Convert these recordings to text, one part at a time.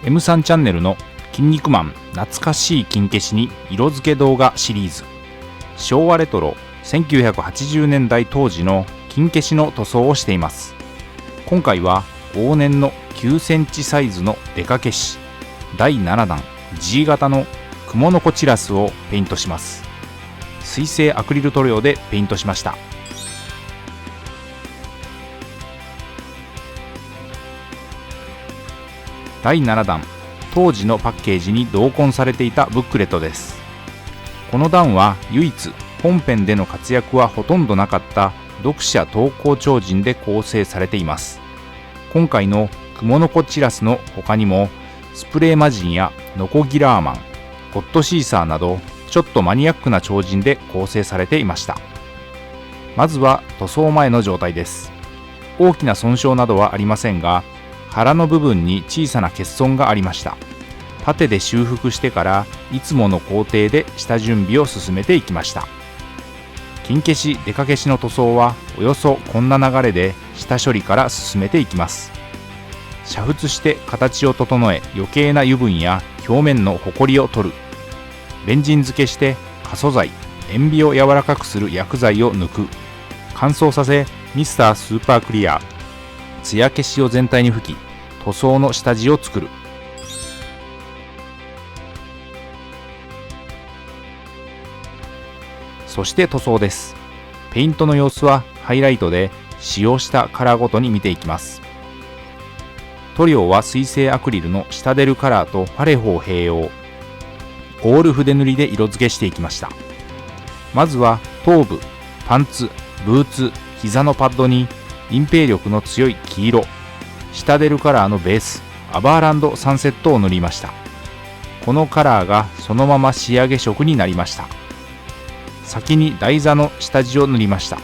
M3 チャンネルの筋肉マン懐かしい金消しに色付け動画シリーズ、昭和レトロ1980年代当時の金消しの塗装をしています。今回は往年の9センチサイズのデカ消し第7弾 G 型のクモのコチラスをペイントします。水性アクリル塗料でペイントしました。第7弾、当時のパッケージに同梱されていたブックレットです。この段は唯一本編での活躍はほとんどなかった読者投稿超人で構成されています。今回のクモのコチラスの他にもスプレーマジンやノコギラーマン、ゴッドシーサーなどちょっとマニアックな超人で構成されていました。まずは塗装前の状態です。大きな損傷などはありませんが、腹の部分に小さな欠損がありました。パテで修復してからいつもの工程で下準備を進めていきました。金消しデカ消しの塗装はおよそこんな流れで下処理から進めていきます。煮沸して形を整え、余計な油分や表面のホコリを取る。レンジン漬けして可塑剤、塩ビを柔らかくする薬剤を抜く。乾燥させミスタースーパークリア、艶消しを全体に吹き、塗装の下地を作る。そして塗装です。ペイントの様子はハイライトで使用したカラーごとに見ていきます。塗料は水性アクリルのシタデルカラーとパレホを併用。オール筆塗りで色付けしていきました。まずは頭部、パンツ、ブーツ、膝のパッドに隠蔽力の強い黄色、シタデルカラーのベース、アバーランドサンセットを塗りました。このカラーがそのまま仕上げ色になりました。先に台座の下地を塗りました。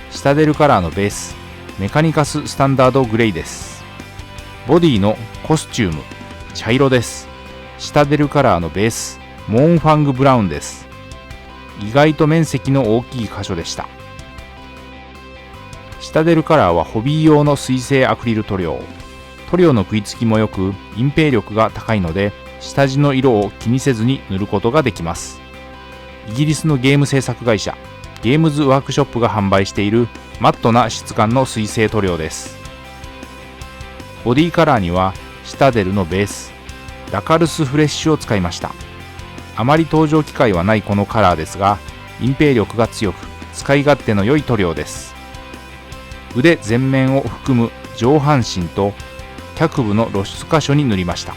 シタデルカラーのベース、メカニカススタンダードグレイです。ボディのコスチューム、茶色です。シタデルカラーのベース、モーンファングブラウンです。意外と面積の大きい箇所でした。シタデルカラーはホビー用の水性アクリル塗料。塗料の食いつきもよく隠蔽力が高いので、下地の色を気にせずに塗ることができます。イギリスのゲーム制作会社ゲームズワークショップが販売しているマットな質感の水性塗料です。ボディカラーにはシタデルのベース、ラカルスフレッシュを使いました。あまり登場機会はないこのカラーですが、隠蔽力が強く使い勝手の良い塗料です。腕全面を含む上半身と脚部の露出箇所に塗りました。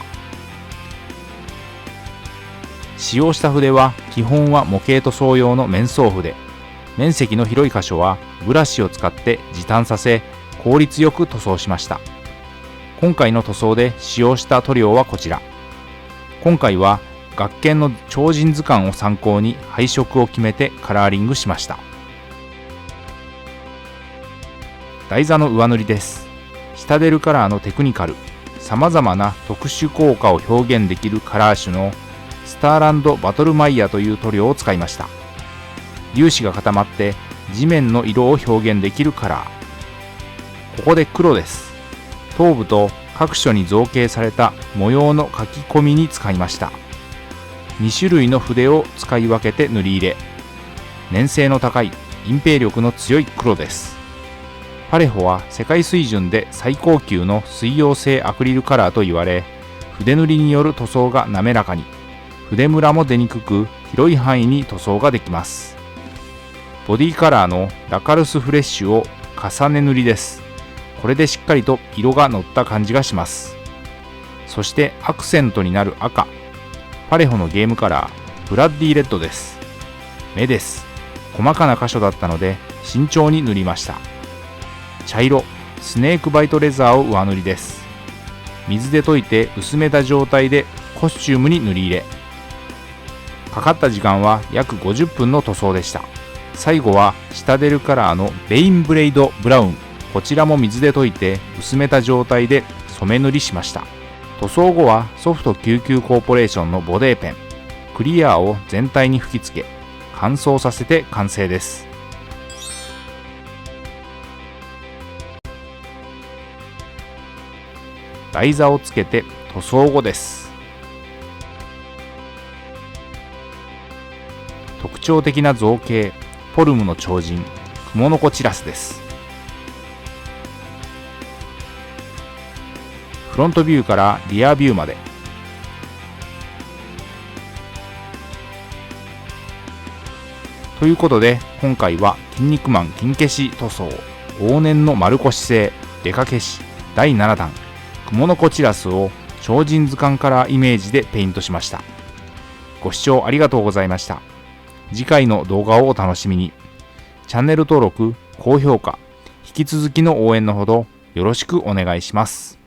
使用した筆は基本は模型塗装用の面相筆。面積の広い箇所はブラシを使って時短させ、効率よく塗装しました。今回の塗装で使用した塗料はこちら。今回は学研の超人図鑑を参考に配色を決めてカラーリングしました。台座の上塗りです。シタデルカラーのテクニカル、さまざまな特殊効果を表現できるカラー種のスターランドバトルマイヤという塗料を使いました。粒子が固まって地面の色を表現できるカラー。ここで黒です。頭部と各所に造形された模様の書き込みに使いました。2種類の筆を使い分けて塗り入れ、粘性の高い隠蔽力の強い黒です。パレホは世界水準で最高級の水溶性アクリルカラーと言われ、筆塗りによる塗装が滑らかに、筆ムラも出にくく、広い範囲に塗装ができます。ボディカラーのラカルスフレッシュを重ね塗りです。これでしっかりと色が乗った感じがします。そしてアクセントになる赤、パレホのゲームカラーブラッディレッドです。目です。細かな箇所だったので慎重に塗りました。茶色、スネークバイトレザーを上塗りです。水で溶いて薄めた状態でコスチュームに塗り入れ、かかった時間は約50分の塗装でした。最後はシタデルカラーのレインブレイドブラウン、こちらも水で溶いて薄めた状態で染め塗りしました。塗装後はソフト99コーポレーションのボデーペン、クリアを全体に吹き付け乾燥させて完成です。台座をつけて塗装後です。特徴的な造形、フォルムの超人、クモの子チラスです。フロントビューからリアビューまで。ということで、今回は筋肉マン金消し塗装往年の丸腰製デカ消し第7弾クモの子チラスを超人図鑑カラーイメージでペイントしました。ご視聴ありがとうございました。次回の動画をお楽しみに。チャンネル登録、高評価、引き続きの応援のほどよろしくお願いします。